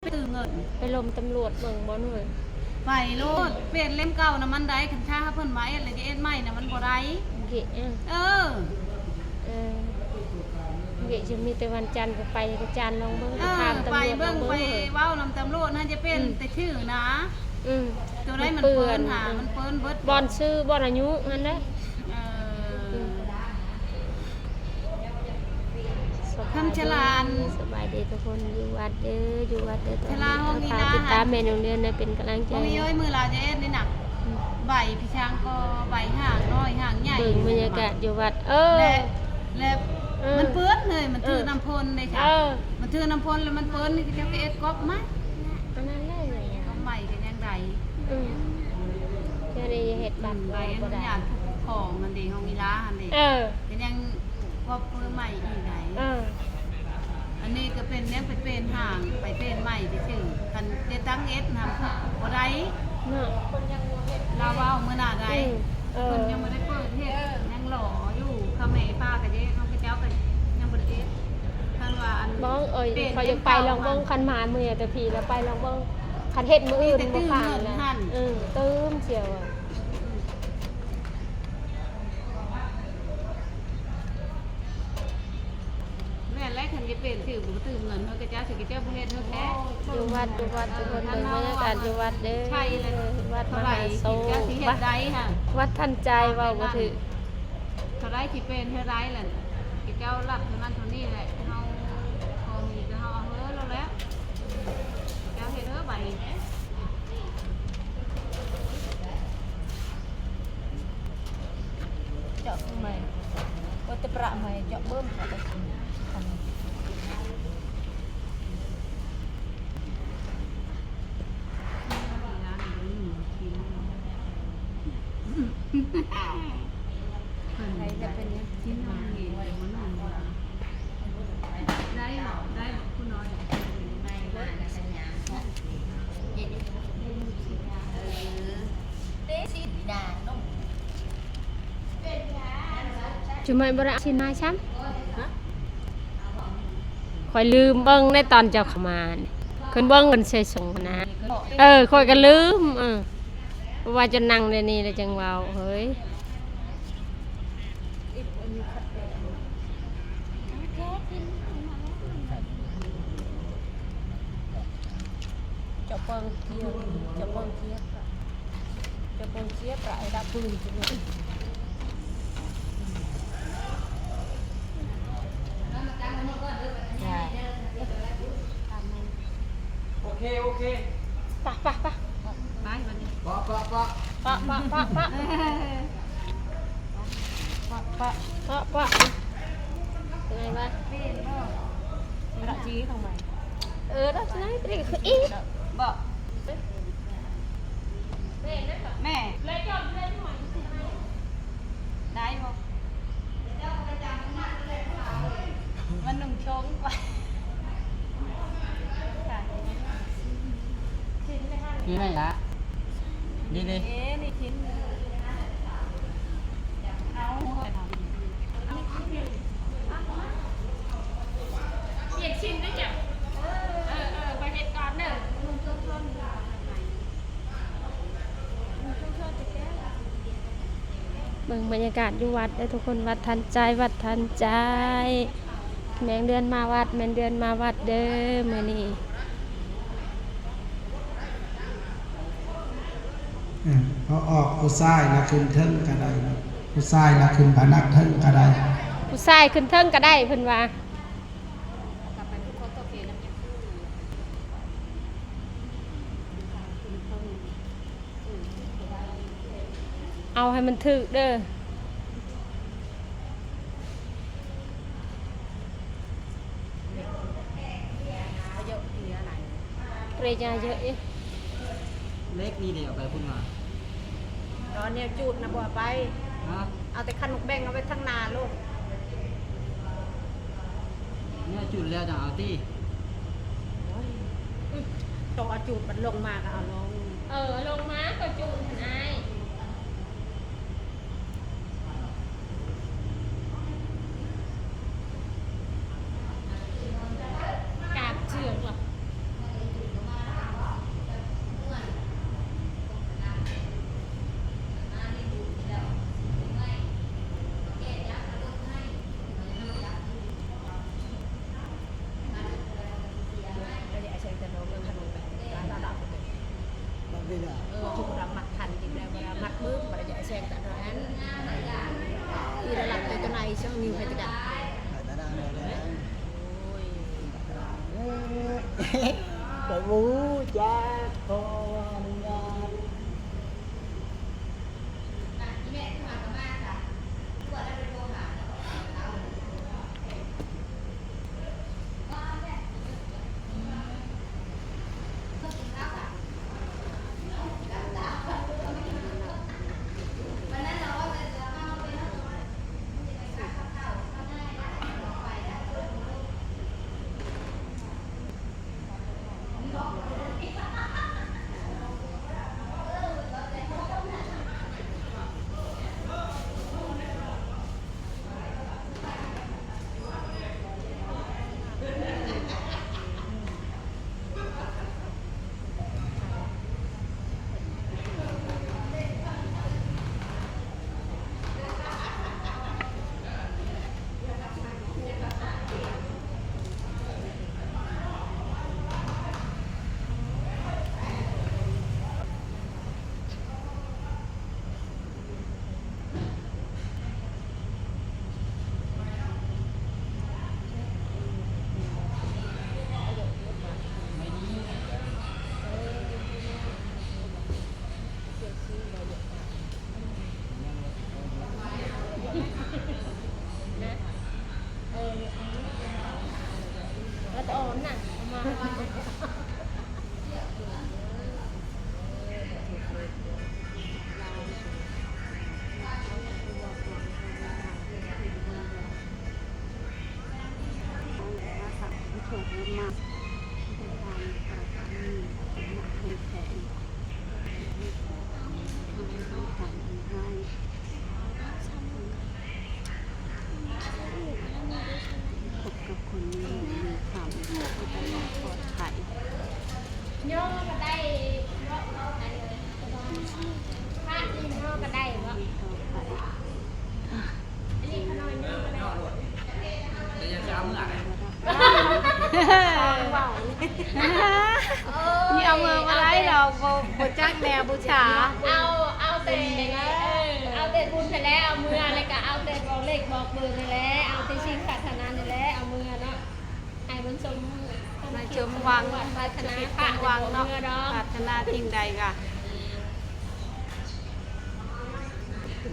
ตื่นเงินไปลมตำรวจเมืองบ่หน่วยไปโลดเปลี่ยนเล่มเก่านะมันได้คันช้าเพิ่นไว้อะไรจะเอ็ดใหม่นะมันบ่ได้เกะเออเกะจะมีแต่วันจันทร์ไปก็จันทร์ลองเบิ่งถามตำรวจไปเบิ่งไปเว้านำตำรวจน่าจะเป็นแต่ชื่อนะตัวได้มันเปิ้นหามันเปิ้นเบิดบอนชื่อบอนอายุนั่นแหละคำฉลาดสบายดีทุกคนอยู่วัดเด้ออยู่วัดเด้อฉลาดห้องนี้นะติดตามเมนูเดือนในเป็นกำลังใจมีย้อยมือลาจะเอ็ดนี่หนักใบพี่ช้างก็ใบห่างน้อยห่างใหญ่เบิ่งบรรยากาศอยู่วัดและมันเปื้อนเลยมันถือน้ำพ่นเลยค่ะมันถือน้ำพ่นแล้วมันเปื้อนนี่จะเอ็ดก๊อบไหมอันนั้นเลยเอาใหม่กันยังไงจะได้เห็ดบัตรใบอันนี้ของมันดีห้องนี้ละอันนี้เป็นยังว่าเปื้อนใหม่อีกไหนอันนี้ก็เป็นเนี่ยไปเป็นห่างไปเป็นใหม่ที่ชื่อคันเดตั้งเอสทำบ่ได้เราว่าเมื่อหน้าได้คนยังไม่ได้เปิดเทศยังหล่ออยู่ข้าแม่ป้ากันเจ๊น้องกระเจ้ากันยังบ่ได้เอสท่านว่าอันบ้องเขาจะไปลองบ้องคันหมาเมื่อแต่ผีแล้วไปลองบ้องคันเห็ดมืออื่นบ่ผ่านนะตื้มเสียวแม่แรกคันจะเป็นถือบุตื่นเงินเขากระเจ้าถือกระเจ้าประเทศเขาแท้อยู่วัดทุกคนเป็นบรรยากาศอยู่วัดเด้อใช่เลยวัดมหาโซวัดทันใจว่าบ่ถือเขาได้ที่เป็นเท่าไรแหละกระเจ้าหลับเท่านั้นเท่านี้แหละเขาพอมีจะเขาเอาเฮ้อเราแล้วเจ้าเห็นเฮ้อใบเจาะใหม่ก็จะประใหม่เจาะเบิ้มใครจะเป็นชิ้นนอนเห็นมันนอนได้หรอได้คุณน้อยจุ่มบระชินมาช้ำคอยลืมเบิ้งในตอนเจ้าเข้ามาคนเบิ้งคนใส่ส่งนะคอยก็ลืมว่าจะนั่งในนี่เลยจังว่าเฮ้ยจับปองเทียบจับปองเทียบจับปองเทียบไรดับปืนจริงๆโอเคปะไปวันนี้ปะเป็นไงบ้างระจีทำไมđó này cáiคืออีบอกแม่ได้บอกมันหนุ่มชงไปนี่ไหนละนี่นี่นี่ชิ้นเอาเปลี่ยนชิ้นได้จ้ะไปเห็ดก่อนเด้อเบิ่งบรรยากาศอยู่วัดได้ทุกคนวัดทันใจวัดทันใจแมงเดือนมาวัดแมงเดือนมาวัดเด้อมื้อนี้เขาออกผู้ชายนะขึ้นเทิงก็ได้ผู้ชายนะขึ้นพนักเทิงก็ได้ผู้ชายขึ้นเทิงก็ได้เพิ่นว่าเอาให้มันถึกเด้อเปรย์ยาเยอะเล็กนี่เดียวไปพุ่งมาตอนนี้จูดนะบ่ไปเอาแต่คันนกแบงเอาไว้ทั้งนาลูกเนี่ยจุดแล้วจะเอาที่ตัวจูดมันลงมาก็เอาลงลงมาก็จูดนายกาบเชือกหรอ ถูกรับมัดทันกินแล้วเวลามัดมือมันจะแซงแต่นั้นที่ระดับตัวไหนช่างนิ้วให้ตะกันĐại vũ cha conนี่เอามือมาไล่เราบจักแนวบูชาเอาแต่เอาแต่บุญไปแล้วเอามืออะไรก็เอาแต่บอกเลขบอกเบอร์ไปแล้วเอาแต่ชิงปรารถนานี่แหละเอามือเนาะให้มันสม มาชมวัง ปรารถนา พระวังเนาะปรารถนาทิ้งใดกะ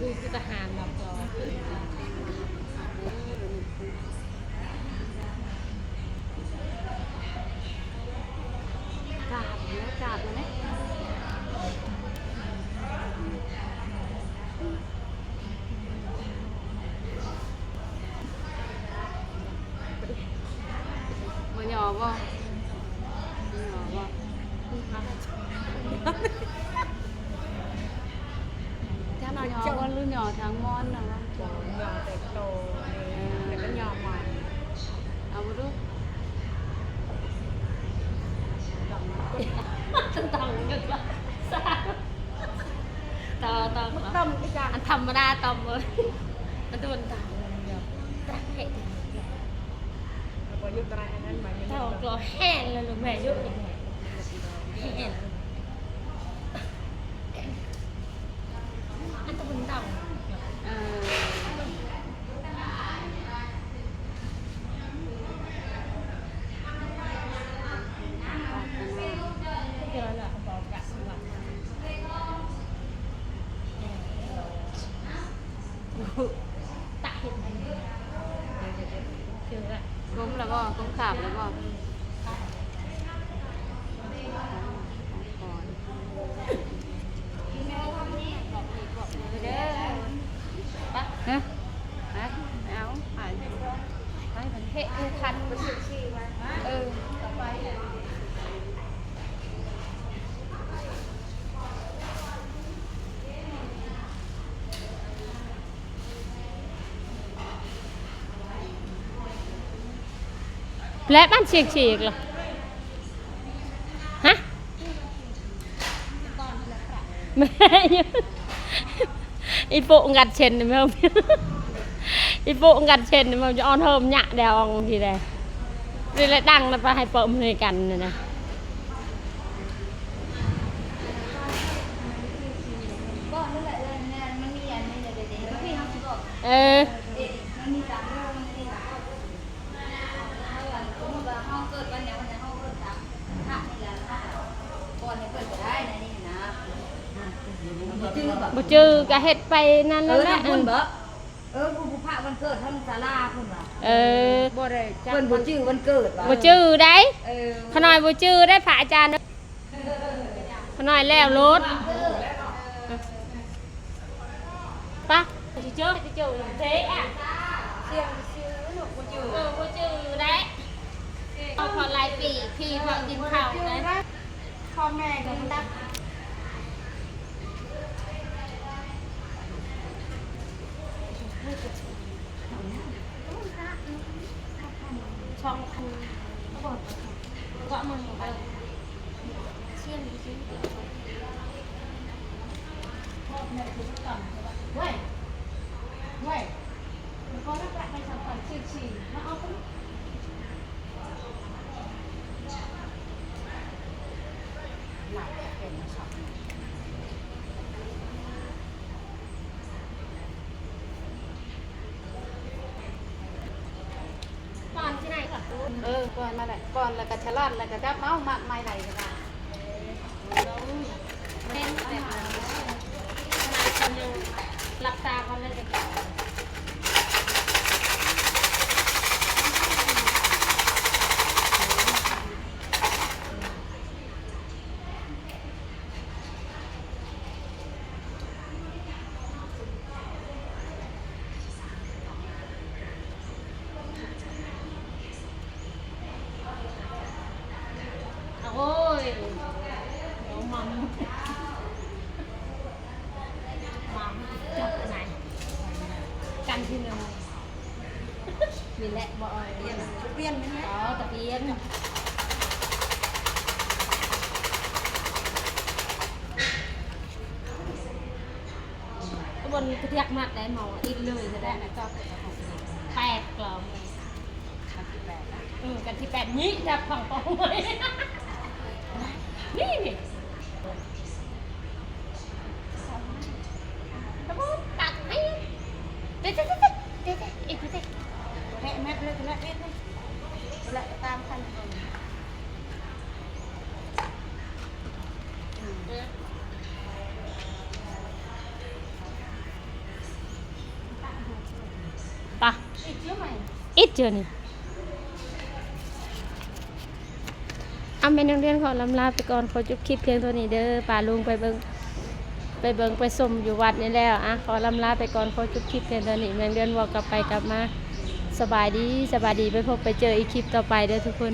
ดูทหารแบบต่อก ราบแล้วกราบแล้วบ่หยอบ่ถ้าเราหยอบ่หรือหยอทางมอนน่ะว่า หยอแต่โตแต่ก็หยอใหม่ เอาบ่ดู ต้องกันละต่ออันธรรมดาต่อเลยอันตัวต่างต่างเหตุต่อกลัวแห้งเลยหรือแม่ยุบแห้งอันตัวต่าง เออ ที่เราเนี่ยบอกกับสวัสดิ์ตะเห็นคืออะ ก้มแล้วก็ก้มขาบแล้วก็เฮ้ยเอาไปไปมัน เฮอุคันมันสุดชีวะต่อไป และบ้านเชียงฉีกเหรอฮะแม่อีโปงัดเชนนี่มั้งอีโปงัดเชนนี่มั้งจะออนเฮิมหยะเดวองทีใดนี่แหละดังนะไปให้เปิดมือกันนะ เออบ่จื้อก็เฮ็ดไปนั่นแหละ พุ่นบ่ผู้พระวันเกิดทำศาลาพุ่นว่ะ เออ บ่ได้จักเพิ่นบ่ชื่อวันเกิดว่ะ บ่จื้อได้ เออ ขน้อยบ่จื้อได้พระอาจารย์ขน้อยแล้วรถปะสิเจอเจ๊อ่ะเสียงชื่อหนูบ่จื้อบ่จื้อได้เอาพอหลายปีพี่พอกินข้าวได้ พ่อแม่ก็บ่ตัก ช่องคูก็มึงไปเชี่ยนดิซิเว้ยมันก็นักไปสัมผัสฉี่มาเอาไปหลับเป็นช็อตก่อนที่ไหนก่อน ก่อนมาแหละก่อนแล้วก็ฉลาดแล้วก็จับเมาหมักไม้ไหลก็ได้ เล่นแต่ขนาดคนยังหลับตาคนเลยจะโอ้ยน้องมัมจับไปไหนกันที่หนึ่งมีแหละบ่อยเปลี่ยนไหมอ๋อตะเพียนบนกระเทียกมัดได้หมออินเลยจะได้8 กล่องกันที่8นี้จับของปองไว้นี่ตะบุญตักให้เด็ดอีกทีแม่เลยแม่เลยตามคันปะอีกเจอนี่เอาแม่นักเรียนขอลำลาไปก่อนขอจบคลิปเพียงเท่านี้เด้อป่าลุงไปเบิ่งไปชมอยู่วัดนี่แล้วขอลำลาไปก่อนขอจบคลิปเพียงเท่านี้แม่นักเรียนบอกกลับไปกลับมาสบายดีไปพบไปเจออีกคลิปต่อไปเด้อทุกคน